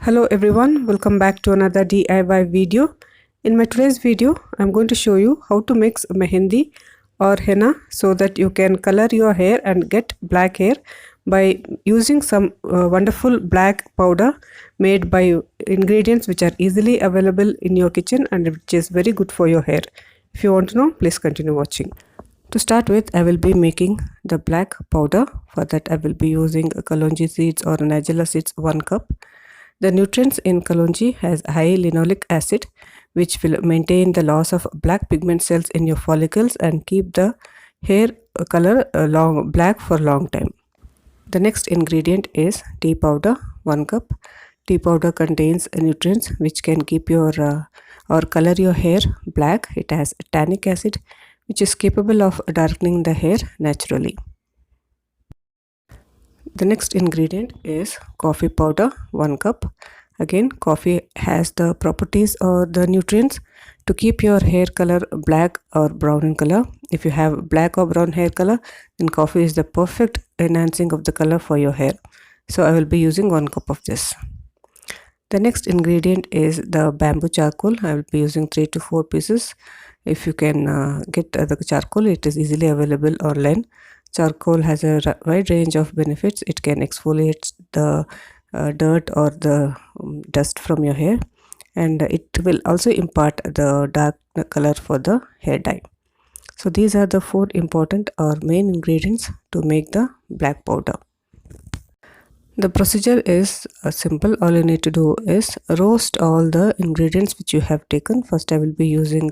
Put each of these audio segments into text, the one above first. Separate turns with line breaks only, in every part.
Hello everyone, welcome back to another DIY video. In my today's video, I'm going to show you how to mix mehndi or henna so that you can color your hair and get black hair by using some wonderful black powder made by ingredients which are easily available in your kitchen and which is very good for your hair. If you want to know, please continue watching. To start with, I will be making the black powder. For that, I will be using kalonji seeds or nigella seeds 1 cup. The nutrients in kalonji has high linoleic acid, which will maintain the loss of black pigment cells in your follicles and keep the hair color black for long time. The next ingredient is tea powder, 1 cup. Tea powder contains nutrients which can keep your or color your hair black. It has tannic acid, which is capable of darkening the hair naturally. The next ingredient is coffee powder, 1 cup. Again, coffee has the properties or the nutrients to keep your hair color black or brown in color. If you have black or brown hair color, then coffee is the perfect enhancing of the color for your hair. So I will be using 1 cup of this. The next ingredient is the bamboo charcoal. I will be using 3 to 4 pieces. If you can get the charcoal, it is easily available online. Charcoal has a wide range of benefits. It can exfoliate the dirt or the dust from your hair, and it will also impart the dark color for the hair dye. So these are the 4 important or main ingredients to make the black powder. The procedure is simple. All you need to do is roast all the ingredients which you have taken. First I will be using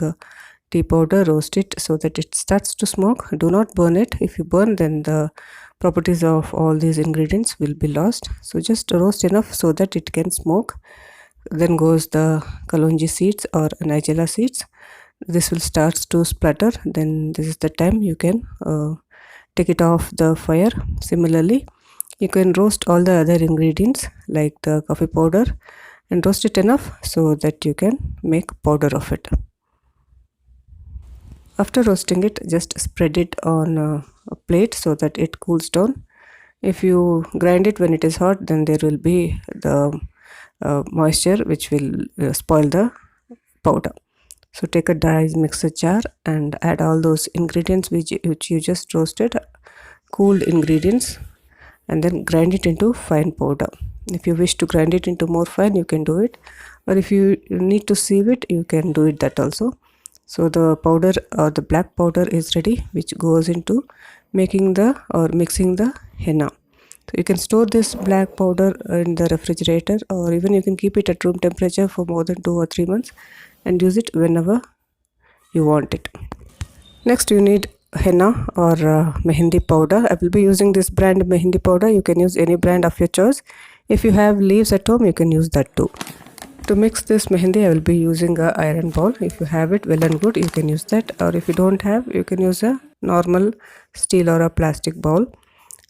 tea powder. Roast it so that it starts to smoke. Do not burn it. If you burn, then the properties of all these ingredients will be lost. So just roast enough so that it can smoke. Then goes the kalonji seeds or nigella seeds. This will start to splutter. Then this is the time you can take it off the fire. Similarly, you can roast all the other ingredients like the coffee powder and roast it enough so that you can make powder of it. After roasting it, just spread it on a plate so that it cools down. If you grind it when it is hot, then there will be the moisture which will spoil the powder. So take a dry mixer jar and add all those ingredients which you just roasted, cooled ingredients, and then grind it into fine powder. If you wish to grind it into more fine, you can do it, or if you need to sieve it, you can do it that also. So the powder or the black powder is ready, which goes into making the or mixing the henna. So you can store this black powder in the refrigerator, or even you can keep it at room temperature for more than 2 or 3 months and use it whenever you want it. Next, you need henna or mehndi powder. I will be using this brand mehndi powder. You can use any brand of your choice. If you have leaves at home, you can use that too. To mix this mehndi, I will be using a iron bowl. If you have it, well and good, you can use that, or if you don't have, you can use a normal steel or a plastic bowl.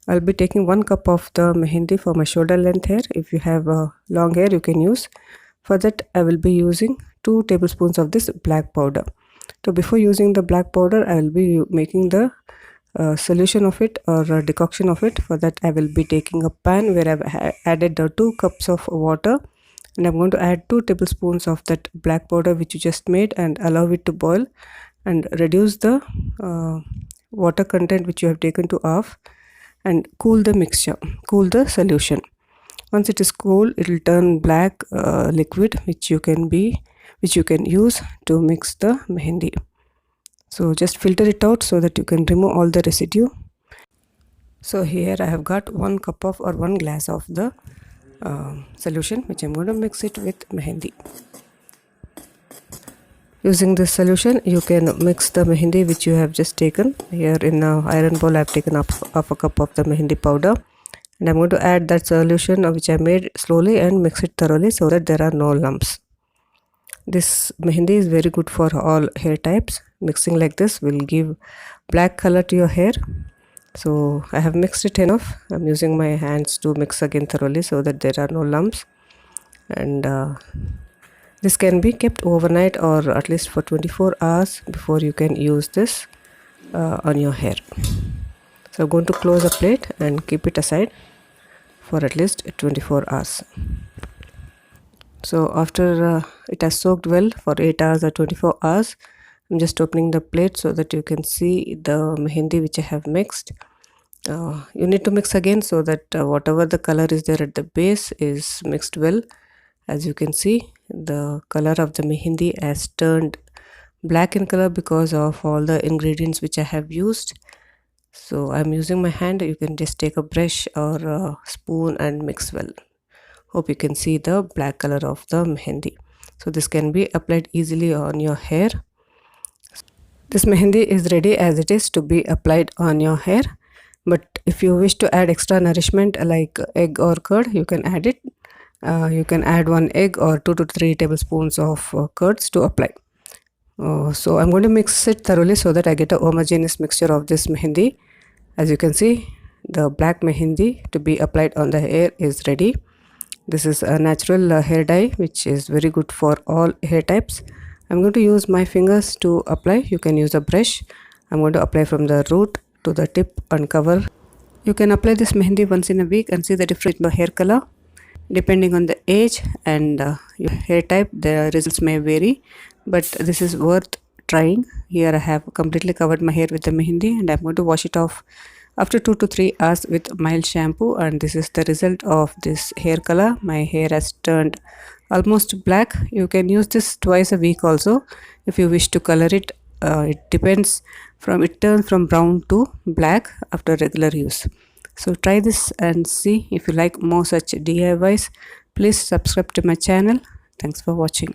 I'll be taking 1 cup of the mehndi for my shoulder length hair. If you have long hair, you can use. For that, I will be using 2 tablespoons of this black powder. So before using the black powder, I will be making the solution of it or decoction of it. For that, I will be taking a pan where I've added the 2 cups of water, and I'm going to add 2 tablespoons of that black powder which you just made and allow it to boil and reduce the water content which you have taken to half, and cool the mixture, cool the solution. Once it is cool, it will turn black liquid which you can use to mix the mehndi. So just filter it out so that you can remove all the residue. So here I have got 1 cup of or 1 glass of the solution, which I'm going to mix it with mehndi. Using this solution, you can mix the mehndi which you have just taken. Here in the iron bowl, I have taken up half a cup of the mehndi powder, and I'm going to add that solution which I made slowly and mix it thoroughly so that there are no lumps. This mehndi is very good for all hair types. Mixing like this will give black color to your hair. So I have mixed it enough. I'm using my hands to mix again thoroughly so that there are no lumps. And this can be kept overnight or at least for 24 hours before you can use this on your hair. So I'm going to close a plate and keep it aside for at least 24 hours. So after it has soaked well for 8 hours or 24 hours, I'm just opening the plate so that you can see the mehendi which I have mixed. You need to mix again so that whatever the color is there at the base is mixed well. As you can see, the color of the mehendi has turned black in color because of all the ingredients which I have used. So I'm using my hand. You can just take a brush or a spoon and mix well. Hope you can see the black color of the mehendi. So this can be applied easily on your hair. This mehendi is ready as it is to be applied on your hair. But if you wish to add extra nourishment like egg or curd, you can add it. You can add 1 egg or 2 to 3 tablespoons of curds to apply. So I'm going to mix it thoroughly so that I get a homogeneous mixture of this mehendi. As you can see, the black mehendi to be applied on the hair is ready. This is a natural hair dye which is very good for all hair types. I'm going to use my fingers to apply. You can use a brush. I'm going to apply from the root to the tip and cover. You can apply this mehendi once in a week and see the difference in the hair color. Depending on the age and your hair type, the results may vary, but this is worth trying. Here I have completely covered my hair with the mehendi and I'm going to wash it off after 2 to 3 hours with mild shampoo, and this is the result of this hair color. My hair has turned almost black. You can use this twice a week also if you wish to color it. It depends, from it turns from brown to black after regular use. So try this and see. If you like more such DIYs, please subscribe to my channel. Thanks for watching.